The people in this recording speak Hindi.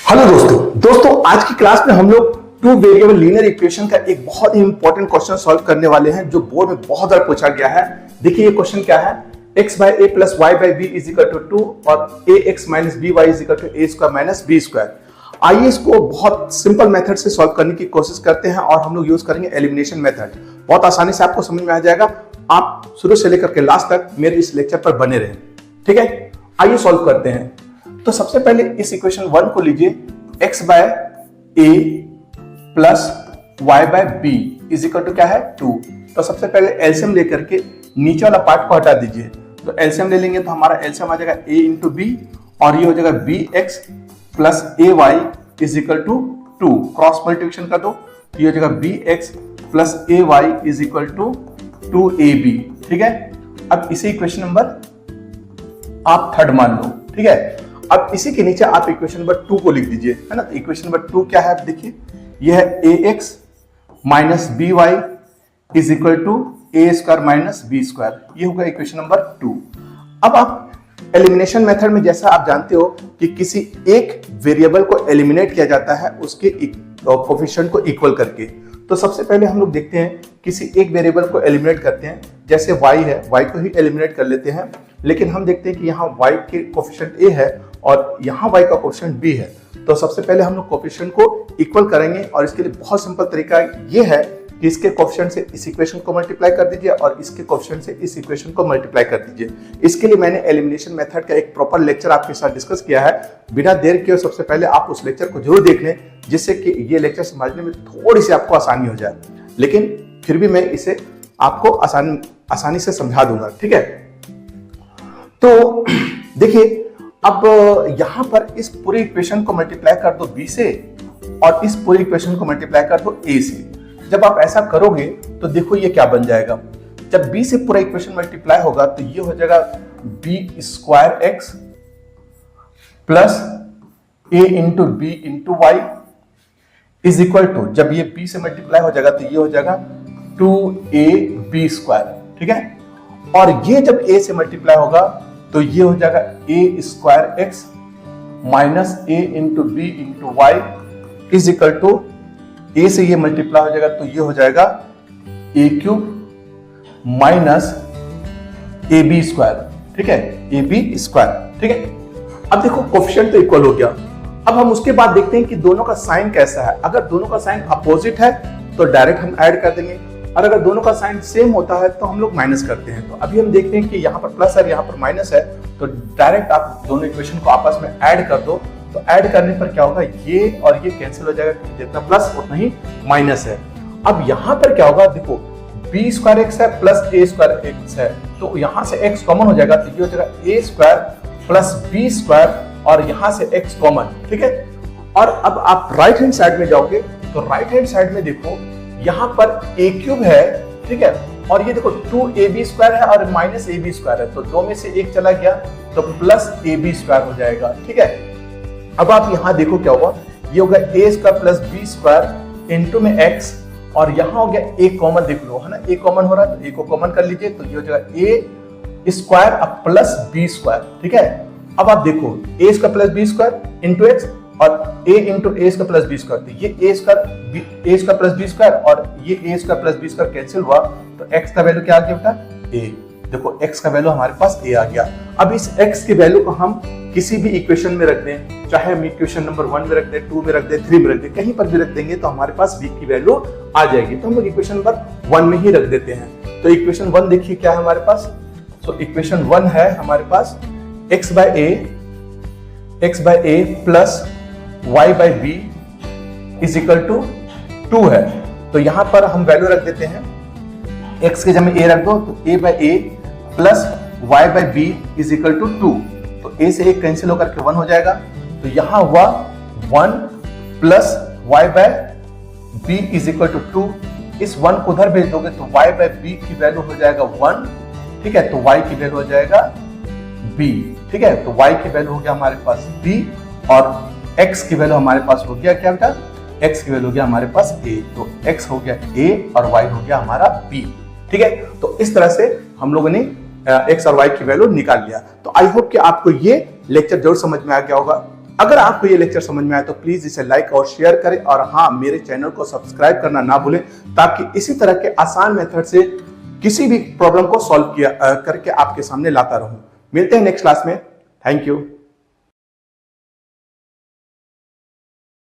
हेलो दोस्तों आज की क्लास में हम लोग टू वेरिएबल लीनियर इक्वेशन का एक बहुत ही इंपॉर्टेंट क्वेश्चन सॉल्व करने वाले हैं जो बोर्ड में बहुत बार पूछा गया है। देखिए ये क्वेश्चन क्या है, x by a plus y by b is equal to 2 और ax minus by is equal to a square minus b square. आइए इसको बहुत सिंपल मेथड से सॉल्व करने की कोशिश करते हैं और हम लोग यूज करेंगे एलिमिनेशन मेथड। बहुत आसानी से आपको समझ में आ जाएगा। आप शुरू से लेकर के लास्ट तक मेरे इस लेक्चर पर बने रहें, ठीक है। आइए सॉल्व करते हैं। तो सबसे पहले इस इक्वेशन 1 को लीजिए, x by a plus y by b is equal to क्या है 2। तो सबसे पहले एलसीएम लेकर के नीचे वाला पार्ट को हटा दीजिए। तो एलसीएम ले लेंगे तो हमारा एलसीएम आ जाएगा a इंटू बी और ये हो जाएगा bx plus ay is equal to 2। Cross multiplication कर दो, ये हो जाएगा bx plus ay is equal to 2ab, ठीक है। अब इसे इक्वेशन नंबर आप थर्ड मान लो, ठीक है। अब इसी के नीचे आप इक्वेशन नंबर 2 को लिख दीजिए, है ना। तो इक्वेशन नंबर 2 क्या है, देखिए यह है ax minus by is equal to a square minus b square. ये होगा इक्वेशन नंबर 2। अब आप एलिमिनेशन मेथड में जैसा आप जानते हो कि किसी एक वेरिएबल को एलिमिनेट किया जाता है उसके कोफिशिएंट को इक्वल करके। तो सबसे पहले हम लोग देखते हैं किसी एक वेरिएबल को एलिमिनेट करते हैं। जैसे y है, y को ही एलिमिनेट कर लेते हैं, लेकिन हम देखते हैं कि यहाँ y के कोफिशिएंट a है और यहाँ y का कोफिशिएंट b है। तो सबसे पहले हम लोग कोफिशिएंट को इक्वल करेंगे और इसके लिए बहुत सिंपल तरीका ये है कि इसके कोफिशिएंट से इस इक्वेशन को मल्टीप्लाई कर दीजिए और इसके कोफिशिएंट से इस इक्वेशन को मल्टीप्लाई कर दीजिए। इसके लिए मैंने एलिमिनेशन मेथड का एक प्रॉपर लेक्चर आपके साथ डिस्कस किया है। बिना देर किए सबसे पहले आप उस लेक्चर को जरूर देख लें, जिससे कि ये लेक्चर समझने में थोड़ी सी आपको आसानी हो जाए। लेकिन फिर भी मैं इसे आपको आसानी से समझा दूंगा, ठीक है। तो देखिए अब यहां पर इस पूरी इक्वेशन को मल्टीप्लाई कर दो b से और इस पूरी इक्वेशन को मल्टीप्लाई कर दो a से। जब आप ऐसा करोगे तो देखो ये क्या बन जाएगा। जब b से पूरा इक्वेशन मल्टीप्लाई होगा तो ये हो जाएगा b square x plus a into B into Y is equal to, जब ये b से मल्टीप्लाई हो जाएगा तो ये हो जाएगा 2ab स्क्वायर, ठीक है। और ये जब a से मल्टीप्लाई होगा तो ये हो जाएगा a square x minus a into B into Y is equal to, a से ये मल्टीप्लाई हो जाएगा तो ये हो जाएगा a cube minus ab square, ठीक है, ab स्क्वायर, ठीक है। अब देखो कोफिशिएंट तो इक्वल हो गया। अब हम उसके बाद देखते हैं कि दोनों का साइन कैसा है। अगर दोनों का साइन अपोजिट है तो डायरेक्ट हम ऐड कर देंगे, और अगर दोनों का साइन सेम होता है तो हम लोग माइनस करते हैं। तो अभी हम देखते हैं कि यहाँ पर प्लस है, यहाँ पर माइनस है, तो डायरेक्ट आप दोनों इक्वेशन को आपस में ऐड कर दो। तो ऐड करने पर क्या होगा, ये और ये कैंसिल हो जाएगा, जितना प्लस उतना ही माइनस है। अब यहाँ पर क्या होगा, देखो बी स्क्वायर एक्स है प्लस ए स्क्वायर एक्स है, तो यहाँ से एक्स कॉमन हो जाएगा तो ये हो जाएगा ए स्क्वायर प्लस बी स्क्वायर और यहाँ से एक्स कॉमन, ठीक है। और अब आप राइट हैंड साइड में जाओगे तो राइट हैंड साइड में देखो यहाँ पर a क्यूब है, ठीक है, और ये देखो 2ab स्क्वायर है और माइनस ab स्क्वायर है, तो दो में से एक चला गया तो प्लस ab स्क्वायर हो जाएगा, ठीक है। अब आप यहाँ देखो क्या होगा, ये होगा a square plus b square into में x और यहाँ हो गया a कॉमन, देख लो है ना, a कॉमन हो रहा है तो a को कॉमन कर लीजिए तो ये हो जाएगा a स्क्वायर अब प्लस b स्क्वायर, ठीक है। अब आप देखो a square plus b square into x और a into A square plus B square, तो ये a square plus B square और ये a square plus B square cancel हुआ तो x का वैल्यू क्या आ गया बेटा, a। देखो x का वैल्यू हमारे पास a आ गया। अब इस x की वैल्यू को हम किसी भी इक्वेशन में रख दें, चाहे हम इक्वेशन नंबर 1 में रख दें, 2 में रख दें, 3 में रख दें, कहीं पर भी रख देंगे तो हमारे पास b की वैल्यू आ जाएगी। तो हम लोग इक्वेशन नंबर 1 में ही रख देते हैं। तो इक्वेशन 1 देखिए क्या है हमारे पास। तो इक्वेशन 1 है हमारे पास x by a plus y by B is equal to 2 है। तो यहां पर हम वैल्यू रख देते हैं, x के जगह a रख दो तो a by a plus y by B is equal to 2। तो a से 1 कैंसिल होकर के 1 हो जाएगा, तो यहां हुआ 1 plus y by b is equal to 2। इस 1 को उधर भेज दोगे तो y बाय b की वैल्यू हो जाएगा 1, ठीक है, तो y की वैल्यू हो जाएगा b, ठीक है। तो y की वैल्यू हो गया हमारे पास b और x की वैल्यू हमारे पास हो गया क्या बेटा, x की वैल्यू हो गया हमारे पास a। तो x हो गया a और y हो गया हमारा b, ठीक है। तो इस तरह से हम लोगों ने x और y की वैल्यू निकाल लिया। तो आई होप कि आपको ये लेक्चर जरूर समझ में आ गया होगा। अगर आपको ये लेक्चर समझ में आए तो प्लीज इसे लाइक और शेयर करें, और हाँ, मेरे चैनल को सब्सक्राइब करना ना भूलें, ताकि इसी तरह के आसान मेथड से किसी भी प्रॉब्लम को सॉल्व करके आपके सामने लाता रहूं। मिलते हैं नेक्स्ट क्लास में। Thank you.